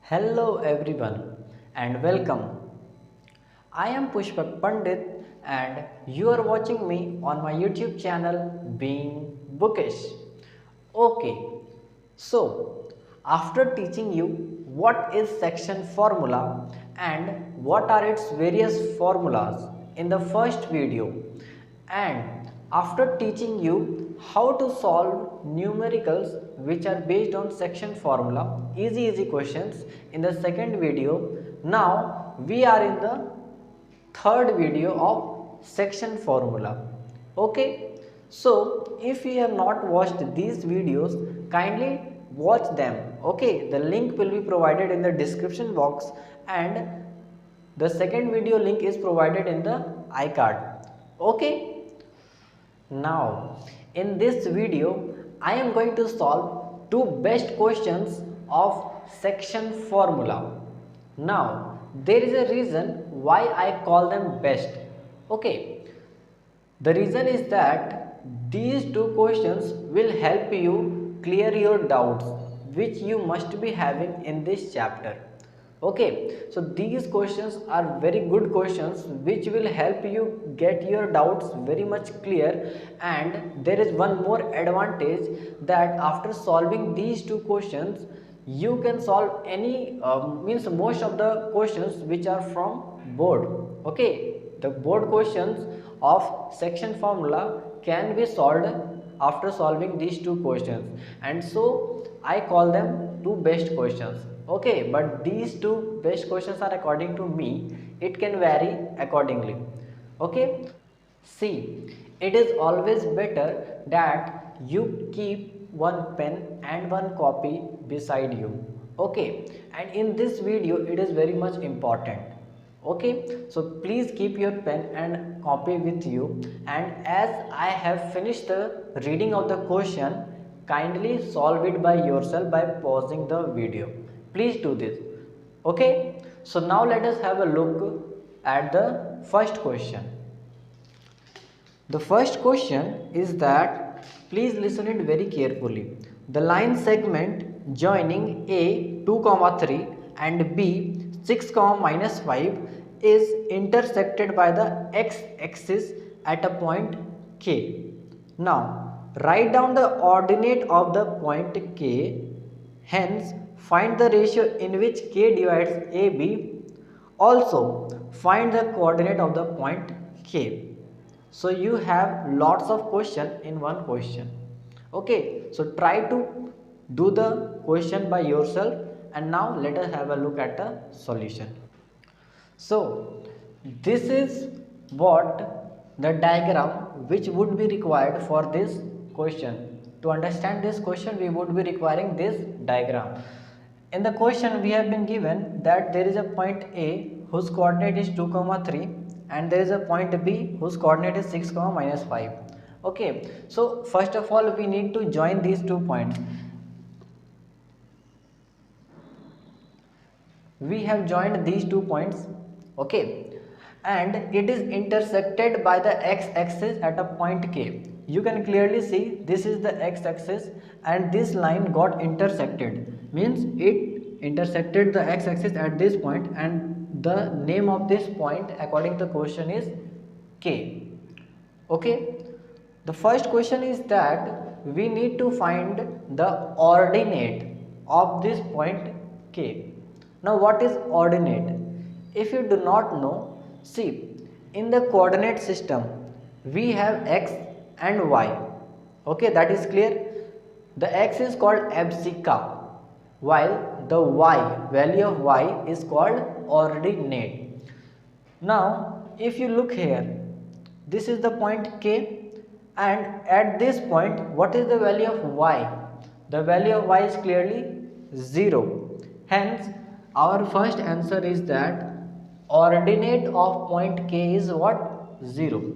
Hello everyone and welcome. I am Pushpak Pandit and you are watching me on my YouTube channel Being Bookish. Okay, so after teaching you what is section formula and what are its various formulas in the first video, and after teaching you how to solve numericals which are based on section formula, easy questions in the second video, now we are in the third video of section formula. Okay, so if you have not watched these videos, kindly watch them. Okay, the link will be provided in the description box and the second video link is provided in the iCard. Okay, now in this video I am going to solve two best questions of section formula. Now there is a reason why I call them best. Okay, the reason is that these two questions will help you clear your doubts which you must be having in this chapter. Okay, so these questions are very good questions which will help you get your doubts very much clear, and there is one more advantage that after solving these two questions you can solve any means most of the questions which are from board. Okay, the board questions of section formula can be solved after solving these two questions, and so I call them two best questions. Okay, but these two best questions are according to me, it can vary accordingly. Okay, see, it is always better that you keep one pen and one copy beside you. Okay, and in this video it is very much important. Okay, so please keep your pen and copy with you, and as I have finished the reading of the question, kindly solve it by yourself by pausing the video. Please do this. Okay, so now let us have a look at the first question. The first question is that, please listen it very carefully. The line segment joining A 2, 3 and B 6, minus 5 is intersected by the x-axis at a point K. Now, write down the ordinate of the point K. Hence, find the ratio in which K divides AB. Also, find the coordinate of the point K. So you have lots of question in one question. Okay, so try to do the question by yourself, and now let us have a look at the solution. So this is what the diagram which would be required for this question. To understand this question we would be requiring this diagram. In the question we have been given that there is a point A whose coordinate is 2, 3 and there is a point B whose coordinate is 6, minus 5. Okay, so first of all we need to join these 2 points. We have joined these 2 points. Okay, and it is intersected by the x-axis at a point K. You can clearly see this is the x-axis and this line got intersected, means it intersected the x-axis at this point, and the name of this point according to the question is K. Okay, the first question is that we need to find the ordinate of this point K. Now what is ordinate? If you do not know, see, in the coordinate system we have x and y. Okay, that is clear. The x is called abscissa while the y, value of y, is called ordinate. Now if you look here, this is the point K, and at this point what is the value of y? The value of y is clearly 0. Hence our first answer is that ordinate of point K is what? 0.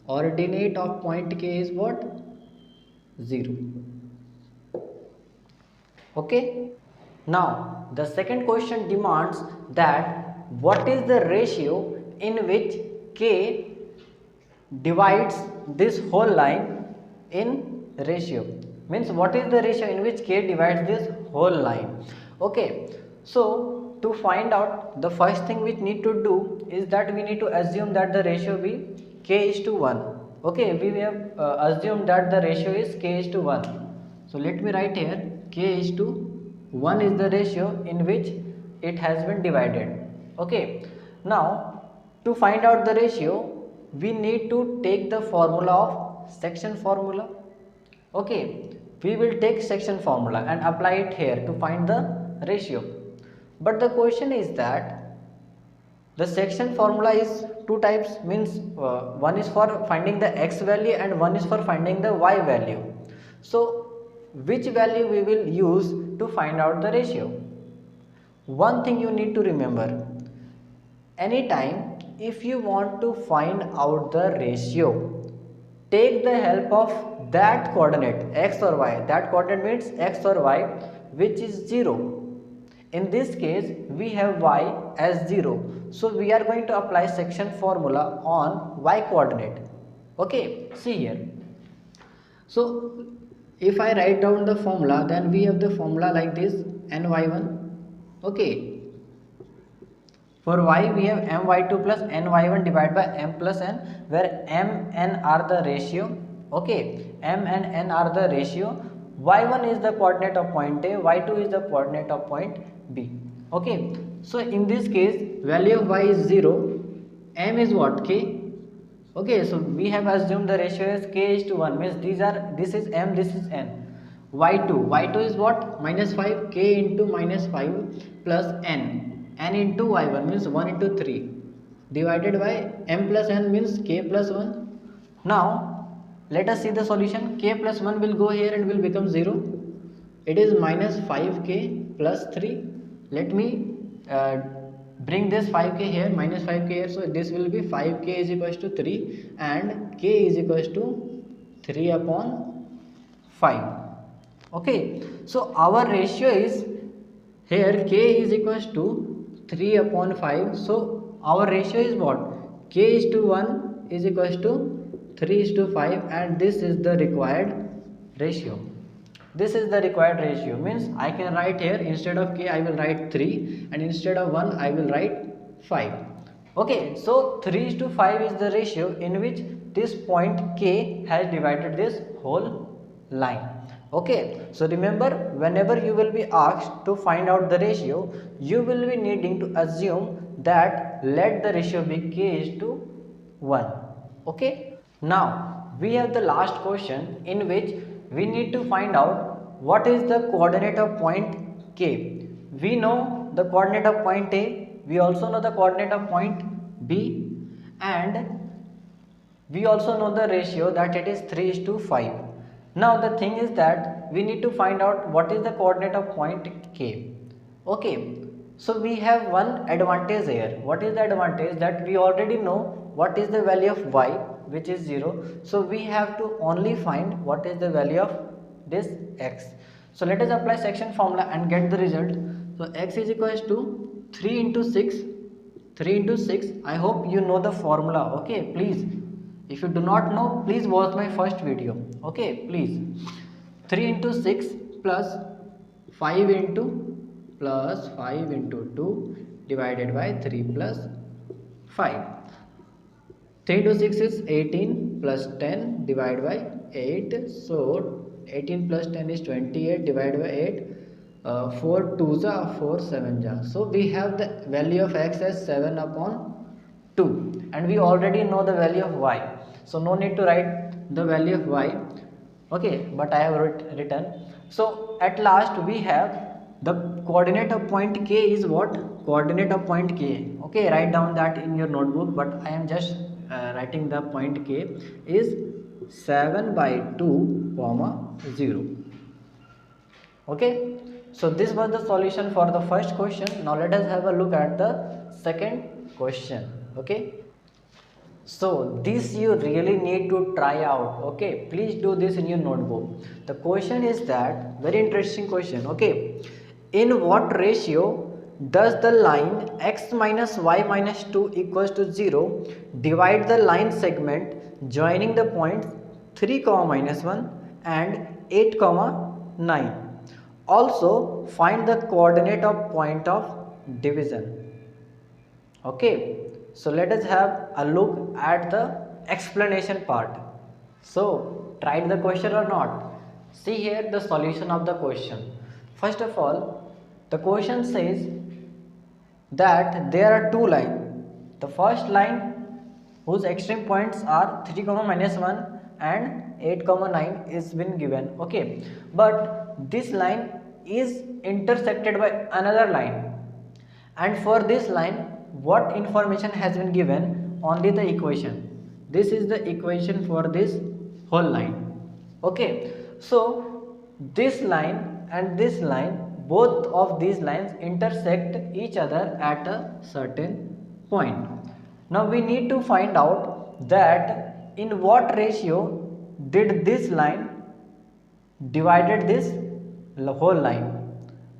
Ordinate of point K is what? 0. Okay. Now the second question demands that what is the ratio in which K divides this whole line in ratio, means what is the ratio in which K divides this whole line. Okay, So to find out, the first thing we need to do is that we need to assume that the ratio be k is to 1. Okay, we have assumed that the ratio is k is to 1. So let me write here k is to 1 is the ratio in which it has been divided. Okay, now to find out the ratio, we need to take the formula of section formula. Okay, we will take section formula and apply it here to find the ratio. But the question is that the section formula is two types, means one is for finding the x value and one is for finding the y value. So which value we will use to find out the ratio? One thing you need to remember, anytime if you want to find out the ratio, take the help of that coordinate x or y. That coordinate means x or y which is 0. In this case we have y as 0, so we are going to apply section formula on y coordinate. Okay, see here. So if I write down the formula, then we have the formula like this, ny1. Okay, for y we have my2 plus ny1 divided by m plus n, where m, n are the ratio. Okay, m and n are the ratio. y1 is the coordinate of point A, y2 is the coordinate of point B. Okay, so in this case value of y is 0, m is what, k. Okay, so we have assumed the ratio is k is to 1, means this is m, this is n. y2 is what, minus 5, k into minus 5 plus n into y1 means 1 into 3 divided by m plus n means k plus 1. Now let us see the solution. K plus 1 will go here and will become 0. It is minus 5k plus 3. Let me bring this 5k here, minus 5k here, so this will be 5k is equals to 3 and k is equals to 3 upon 5. Okay, so our ratio is here k is equals to 3 upon 5. So our ratio is what, k is to 1 is equals to 3 is to 5, and this is the required ratio. This is the required ratio, means I can write here, instead of k I will write 3 and instead of 1 I will write 5. Okay, so 3 is to 5 is the ratio in which this point k has divided this whole line. Okay, so remember, whenever you will be asked to find out the ratio, you will be needing to assume that let the ratio be k is to 1. Okay, now we have the last question in which we need to find out what is the coordinate of point k. We know the coordinate of point A, we also know the coordinate of point B, and we also know the ratio that it is 3 is to 5. Now the thing is that we need to find out what is the coordinate of point k. Okay, so we have one advantage here. What is the advantage? That we already know what is the value of y, which is 0. So we have to only find what is the value of this x. So let us apply section formula and get the result. So x is equals to 3 into 6. 3 into 6. I hope you know the formula. Okay, please. If you do not know, please watch my first video. Okay, please. 3 into 6 plus 5 into 2 divided by 3 plus 5. 3 into 6 is 18 plus 10 divided by 8. So 18 plus 10 is 28 divided by 8. 4 2s are 4 7s are. So we have the value of x as 7 upon 2, and we already know the value of y. So no need to write the value of y. Okay, but I have written. So at last we have the coordinate of point k is what? Coordinate of point k. Okay, write down that in your notebook, but I am just writing the point k is 7 by 2 comma 0. Okay, so this was the solution for the first question. Now let us have a look at the second question. Okay, so this you really need to try out. Okay, please do this in your notebook. The question is that, very interesting question. Okay, in what ratio does the line x minus y minus 2 equals to 0 divide the line segment joining the points 3 comma minus 1 and 8 comma 9? Also find the coordinate of point of division. Okay, so let us have a look at the explanation part. So, tried the question or not? See here the solution of the question. First of all, the question says that there are two lines. The first line whose extreme points are 3, minus 1 and 8, 9 is been given. Okay, but this line is intersected by another line, and for this line what information has been given? Only the equation. This is the equation for this whole line. Okay, so this line and this line, both of these lines intersect each other at a certain point. Now we need to find out that in what ratio did this line divided this whole line.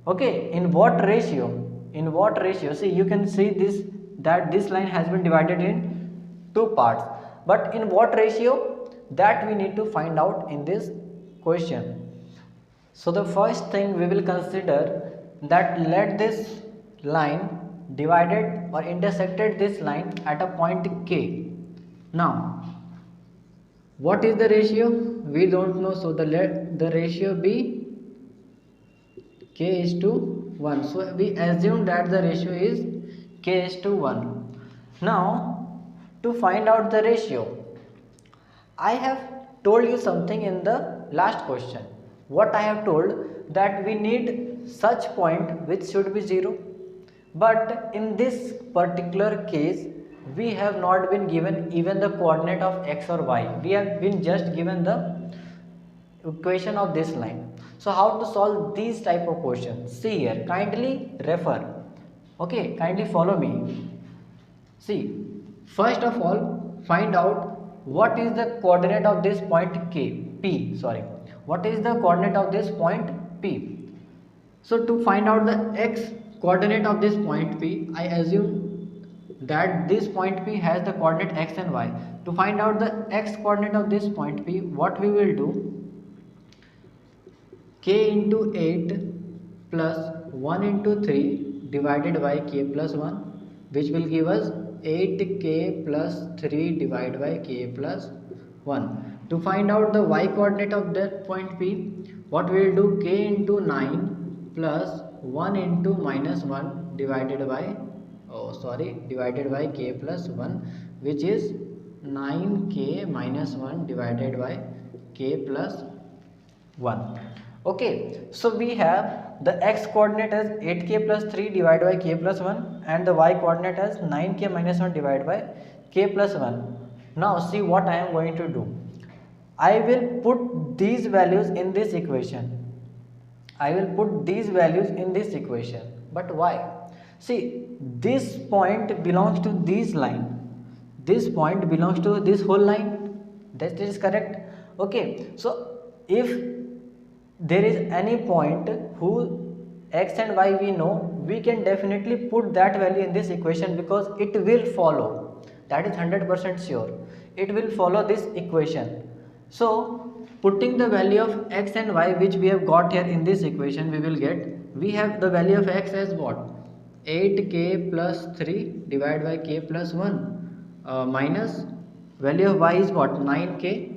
Okay, in what ratio? In what ratio? See, you can see this, that this line has been divided in two parts, but in what ratio, that we need to find out in this question. So the first thing we will consider that let this line divided or intersected this line at a point K. Now what is the ratio? We don't know, so let the ratio be K is to 1. So we assume that the ratio is K is to 1. Now to find out the ratio, I have told you something in the last question. What I have told, that we need such point which should be 0. But in this particular case, we have not been given even the coordinate of x or y. We have been just given the equation of this line. So how to solve these type of questions? See here, kindly refer. Okay, kindly follow me. See, first of all, find out what is the coordinate of this point P. What is the coordinate of this point P? So to find out the x coordinate of this point P, I assume that this point P has the coordinate x and y. To find out the x coordinate of this point P, what we will do? K into 8 plus 1 into 3 divided by k plus 1, which will give us 8k plus 3 divided by k plus 1. To find out the y coordinate of that point P, what we will do? K into 9 plus 1 into minus 1 divided by divided by k plus 1, which is 9k minus 1 divided by k plus 1. Okay, so we have the x coordinate as 8k plus 3 divided by k plus 1 and the y coordinate as 9k minus 1 divided by k plus 1. Now see what I am going to do. I will put these values in this equation. But why? See, this point belongs to this line. This point belongs to this whole line. That is correct. Okay, so if there is any point whose x and y we know, we can definitely put that value in this equation because it will follow. That is 100% sure. It will follow this equation. So putting the value of x and y which we have got here in this equation, we have the value of x as what? 8k plus 3 divided by k plus 1 minus value of y is what? 9k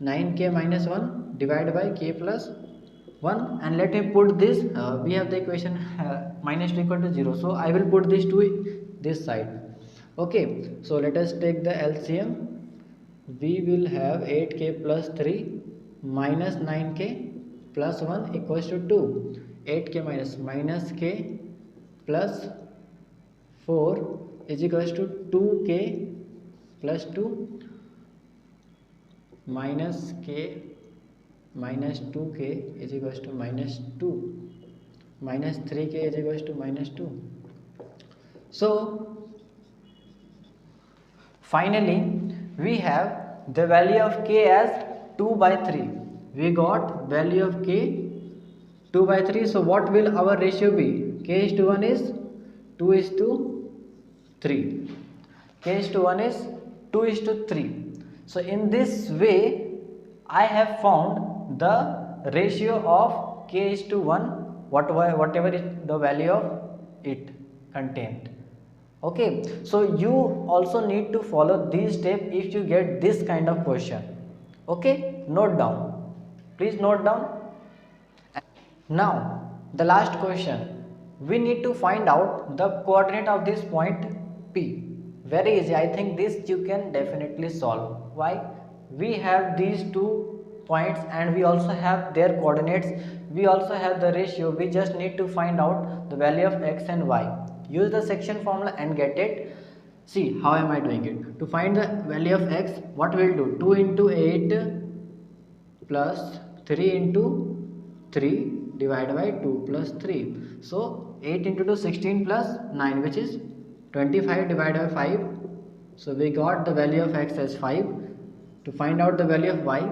minus 1 divided by k plus 1, and let me put this, we have the equation minus 2 equal to 0, so I will put this to this side. Okay, so let us take the LCM. We will have 8k plus 3 minus 9k plus 1 equals to 2. 8k minus k plus 4 is equals to 2k plus 2 minus k minus 2k is equals to minus 2 minus 3k is equals to minus 2. So finally we have the value of k as 2 by 3. We got value of k 2 by 3. So what will our ratio be? K is to 1 is 2 is to 3. K is to 1 is 2 is to 3. So in this way I have found the ratio of k is to 1, whatever is the value of it contained. Okay, so you also need to follow these steps if you get this kind of question. Okay, note down, please note down. Now, the last question. We need to find out the coordinate of this point P. Very easy. I think this you can definitely solve. Why? We have these two points and we also have their coordinates. We also have the ratio. We just need to find out the value of x and y. Use the section formula and get it. See, how am I doing it? To find the value of x, what we'll do? 2 into 8 plus 3 into 3 divided by 2 plus 3. So 8 into 2 16 plus 9, which is 25 divided by 5. So we got the value of x as 5. To find out the value of y,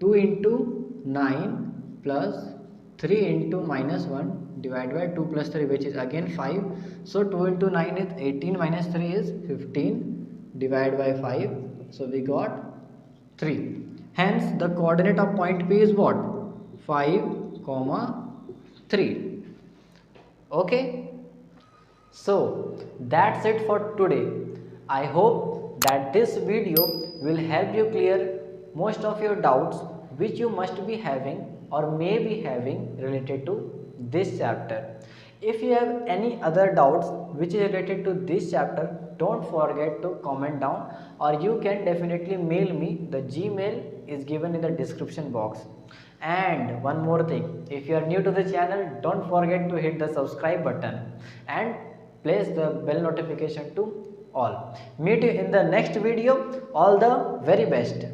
2 into 9 plus 3 into minus 1 divided by 2 plus 3, which is again 5. So 2 into 9 is 18 minus 3 is 15 divided by 5. So we got 3. Hence the coordinate of point P is what? 5, comma 3. Okay, so that's it for today. I hope that this video will help you clear most of your doubts which you must be having or may be having related to this chapter. If you have any other doubts which is related to this chapter, don't forget to comment down, or you can definitely mail me. The Gmail is given in the description box. And one more thing, if you are new to the channel, don't forget to hit the subscribe button and place the bell notification to all. Meet you in the next video. All the very best.